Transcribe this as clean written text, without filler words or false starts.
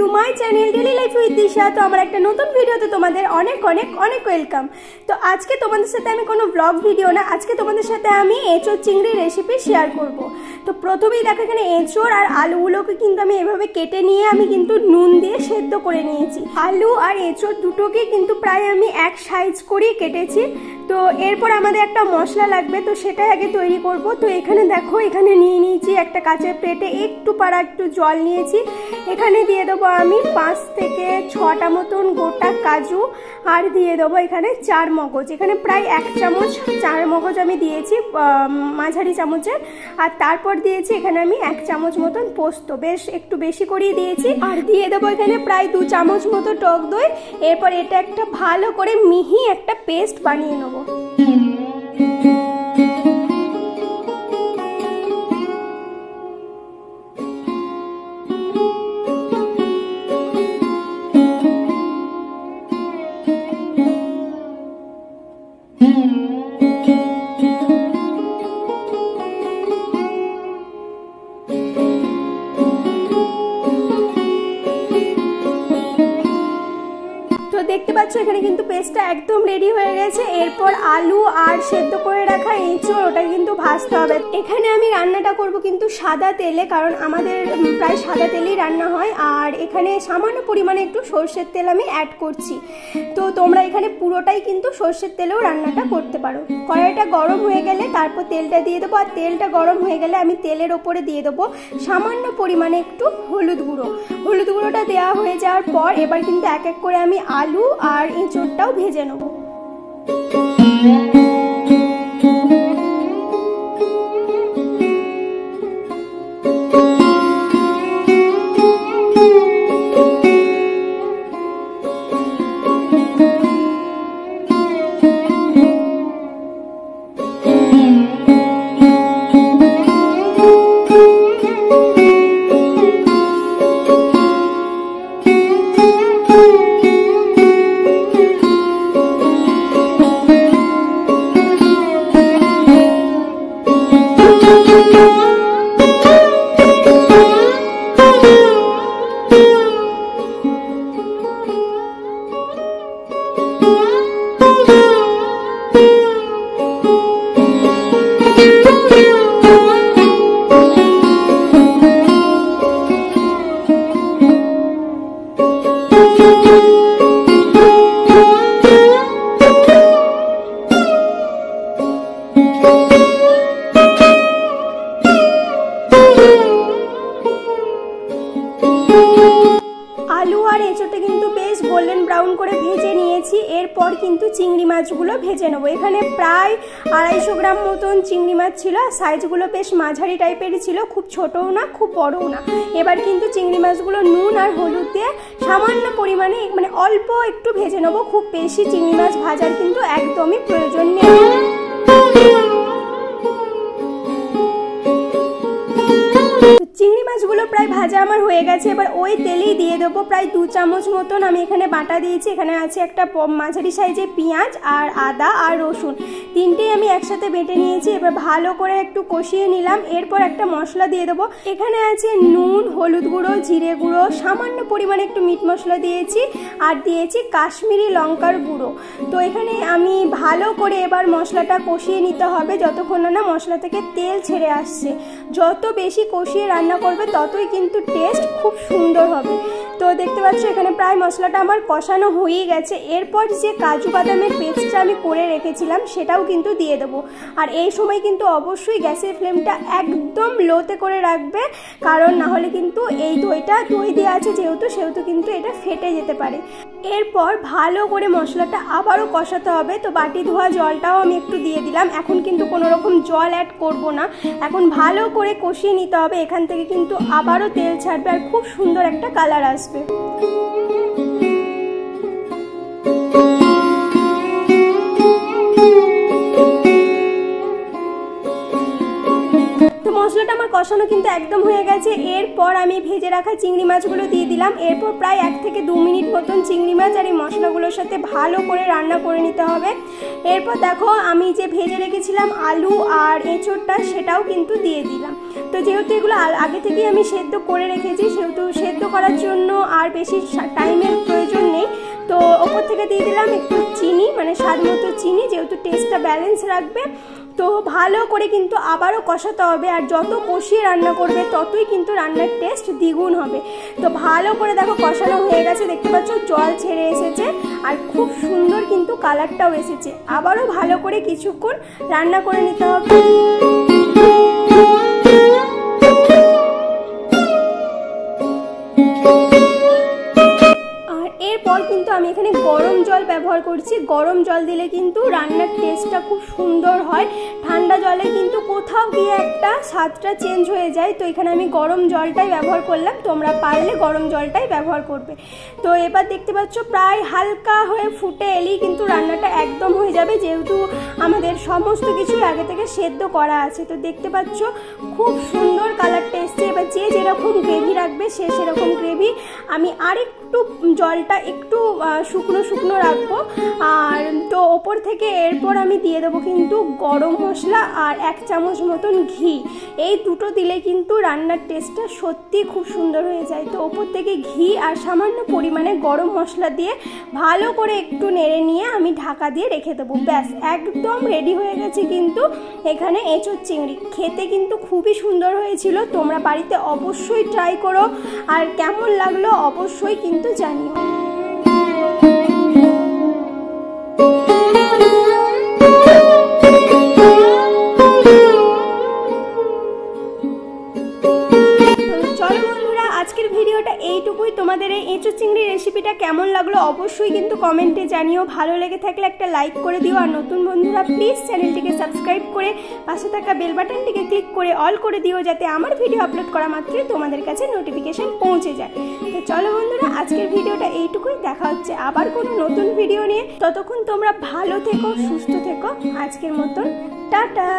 Two my channel Daily Life with Disha. তো আমার একটা নতুন ভিডিওতে তোমাদের অনেক অনেক অনেক ওয়েলকাম। তো আজকে তোমাদের সাথে আমি কোনো ব্লগ ভিডিও না, আজকে তোমাদের সাথে আমি এঁচোড় চিংড়ি রেসিপি শেয়ার করব। তো প্রথমেই দেখো এখানে এঁচোড় আর আলুগুলোকে কিন্তু আমি এভাবে কেটে নিয়ে আমি কিন্তু নুন দিয়ে সেদ্ধ করে নিয়েছি। আলু আর এঁচোড় দুটোকে কিন্তু প্রায় আমি এক সাইজ করেই কেটেছি। তো এরপর আমাদের একটা মশলা লাগবে, তো সেটাই আগে তৈরি করব। তো এখানে দেখো এখানে নিয়ে নিয়েছি একটা কাঁচের প্লেটে একটু পারা একটু জল নিয়েছি। এখানে দিয়ে দেবো আমি 5 থেকে 6টা মতন গোটা কাজু, আর দিয়ে দেবো এখানে 4 মগজ। এখানে প্রায় 1 চামচ 4 মগজ আমি দিয়েছি মাঝারি চামচের। আর তারপর দিয়েছি এখানে আমি 1 চামচ মতন পোস্ত, বেশ একটু বেশি করেই দিয়েছি। আর দিয়ে দেবো এখানে প্রায় 2 চামচ মতো টক দই। এরপর এটা একটা ভালো করে মিহি একটা পেস্ট বানিয়ে নেবো। দেখতে পাচ্ছ এখানে কিন্তু পেস্টটা একদম রেডি হয়ে গেছে। এরপর আলু আর সেদ্ধ করে রাখা এঁচোড় ওটা কিন্তু ভাজতে হবে। এখানে আমি রান্নাটা করব কিন্তু সাদা তেলে, কারণ আমাদের প্রায় সাদা তেলেই রান্না হয়। আর এখানে সামান্য পরিমাণে একটু সর্ষের তেল আমি অ্যাড করছি। তো তোমরা এখানে পুরোটাই কিন্তু সর্ষের তেলেও রান্নাটা করতে পারো। কড়াইটা গরম হয়ে গেলে তারপর তেলটা দিয়ে দেবো। আর তেলটা গরম হয়ে গেলে আমি তেলের ওপরে দিয়ে দেবো সামান্য পরিমাণে একটু হলুদ গুঁড়ো। হলুদ গুঁড়োটা দেওয়া হয়ে যাওয়ার পর এবার কিন্তু এক এক করে আমি আলু আর এঁচোড়টাও ভেজে নেব। আলু আর এঁচোড়টা কিন্তু বেশ গোল্ডেন ব্রাউন করে ভেজে নিয়েছি। এরপর কিন্তু চিংড়ি মাছগুলো ভেজে নেবো। এখানে প্রায় 250 গ্রাম মতন চিংড়ি মাছ ছিল। সাইজগুলো বেশ মাঝারি টাইপেরই ছিল, খুব ছোটও না খুব বড়ও না। এবার কিন্তু চিংড়ি মাছগুলো নুন আর হলুদ দিয়ে সামান্য পরিমাণে মানে অল্প একটু ভেজে নেবো। খুব বেশি চিংড়ি মাছ ভাজার কিন্তু একদমই প্রয়োজন নেই। চিংড়ি মাছগুলো প্রায় ভাজা আমার হয়ে গেছে। এবার ওই তেলেই দিয়ে দেবো প্রায় 2 চামচ মতন আমি এখানে বাটা দিয়েছি। এখানে আছে একটা মাঝারি সাইজে পেঁয়াজ আর আদা আর রসুন, তিনটেই আমি একসাথে বেটে নিয়েছি। এবার ভালো করে একটু কষিয়ে নিলাম। এরপর একটা মশলা দিয়ে দেবো। এখানে আছে নুন, হলুদ গুঁড়ো, জিরে গুঁড়ো, সামান্য পরিমাণে একটু মিট মশলা দিয়েছি, আর দিয়েছি কাশ্মীরি লঙ্কার গুঁড়ো। তো এখানে আমি ভালো করে এবার মশলাটা কষিয়ে নিতে হবে যতক্ষণ না মশলা থেকে তেল ছেড়ে আসছে। যত বেশি কষিয়ে রান্না করবে ততই কিন্তু টেস্ট খুব সুন্দর হবে। তো দেখতে পাচ্ছ এখানে প্রায় মশলাটা আমার কষানো হয়ে গেছে। এরপর যে কাজু বাদামের পেস্টটা আমি করে রেখেছিলাম সেটাও কিন্তু দিয়ে দেবো। আর এই সময় কিন্তু অবশ্যই গ্যাসের ফ্লেমটা একদম লোতে করে রাখবে, কারণ না হলে কিন্তু এই দই দেওয়া আছে সেহেতু কিন্তু এটা ফেটে যেতে পারে। এরপর ভালো করে মশলাটা আবারও কষাতে হবে। তো বাটি ধোয়া জলটাও আমি একটু দিয়ে দিলাম। এখন কিন্তু কোনো রকম জল অ্যাড করব না, এখন ভালো করে কষিয়ে নিতে হবে। এখান থেকে কিন্তু আবারও তেল ছাড়বে আর খুব সুন্দর একটা কালার আসবে। মশলাটা আমার কষানো কিন্তু একদম হয়ে গেছে। এরপর আমি ভেজে রাখা চিংড়ি মাছগুলো দিয়ে দিলাম। এরপর প্রায় 1 থেকে 2 মিনিট মতন চিংড়ি মাছ আর এই মশলাগুলোর সাথে ভালো করে রান্না করে নিতে হবে। এরপর দেখো আমি যে ভেজে রেখেছিলাম আলু আর এঁচোড়টা সেটাও কিন্তু দিয়ে দিলাম। তো যেহেতু এগুলো আগে থেকেই আমি সেদ্ধ করে রেখেছি, সেহেতু সেদ্ধ করার জন্য আর বেশি টাইমের প্রয়োজন নেই। তো ওপর থেকে দিয়ে দিলাম একটু চিনি, মানে স্বাদ মতো চিনি, যেহেতু টেস্টটা ব্যালেন্স রাখবে। তো ভালো করে কিন্তু আবারও কষাতে হবে, আর যত কষিয়ে রান্না করবে ততই কিন্তু রান্নার টেস্ট দ্বিগুণ হবে। তো ভালো করে দেখো কষানো হয়ে গেছে, দেখতে পাচ্ছ জল ছেড়ে এসেছে আর খুব সুন্দর কিন্তু কালারটাও এসেছে। আবারও ভালো করে কিছুক্ষণ রান্না করে নিতে হবে। এরপর কিন্তু আমি এখানে গরম জল ব্যবহার করছি। গরম জল দিলে কিন্তু রান্নার টেস্টটা খুব সুন্দর হয়। ঠান্ডা জলে কিন্তু কোথাও গিয়ে একটা স্বাদটা চেঞ্জ হয়ে যায়। তো এখানে আমি গরম জলটাই ব্যবহার করলাম, তোমরা পারলে গরম জলটাই ব্যবহার করবে। তো এবার দেখতে পাচ্ছ প্রায় হালকা হয়ে ফুটে এলেই কিন্তু রান্নাটা একদম হয়ে যাবে, যেহেতু আমাদের সমস্ত কিছু আগে থেকে সেদ্ধ করা আছে। তো দেখতে পাচ্ছ খুব সুন্দর কালারটা এসছে। এবার যে যেরকম গ্রেভি রাখবে সে সেরকম গ্রেভি। আমি আরেকটু জলটা একটু শুকনো শুকনো রাখবো। আর তো ওপর থেকে এরপর আমি দিয়ে দেবো কিন্তু গরম মশলা আর 1 চামচ মতন ঘি। এই দুটো দিলে কিন্তু রান্নার টেস্টটা সত্যি খুব সুন্দর হয়ে যায়। তো ওপর থেকে ঘি আর সামান্য পরিমাণে গরম মশলা দিয়ে ভালো করে একটু নেড়ে নিয়ে আমি ঢাকা দিয়ে রেখে দেবো। ব্যাস একদম রেডি হয়ে গেছে কিন্তু এখানে এঁচোড় চিংড়ি। খেতে কিন্তু খুবই সুন্দর হয়েছিল, তোমরা বাড়িতে অবশ্যই ট্রাই করো, আর কেমন লাগলো অবশ্যই কিন্তু জানিও। আজকের ভিডিওটা এইটুকুই। তোমাদের এই এঁচোড় চিংড়ির রেসিপিটা কেমন লাগলো অবশ্যই কিন্তু কমেন্টে জানিও। ভালো লেগে থাকলে একটা লাইক করে দিও, আর নতুন বন্ধুরা প্লিজ চ্যানেলটিকে সাবস্ক্রাইব করে পাশে থাকা বেল বাটনটিকে ক্লিক করে অল করে দিও, যাতে আমার ভিডিও আপলোড করা মাত্রই তোমাদের কাছে নোটিফিকেশন পৌঁছে যায়। তো চলো বন্ধুরা, আজকের ভিডিওটা এইটুকুই। দেখা হচ্ছে আবার কোনো নতুন ভিডিও নিয়ে। ততক্ষণ তোমরা ভালো থেকো, সুস্থ থেকো। আজকের মতন টাটা।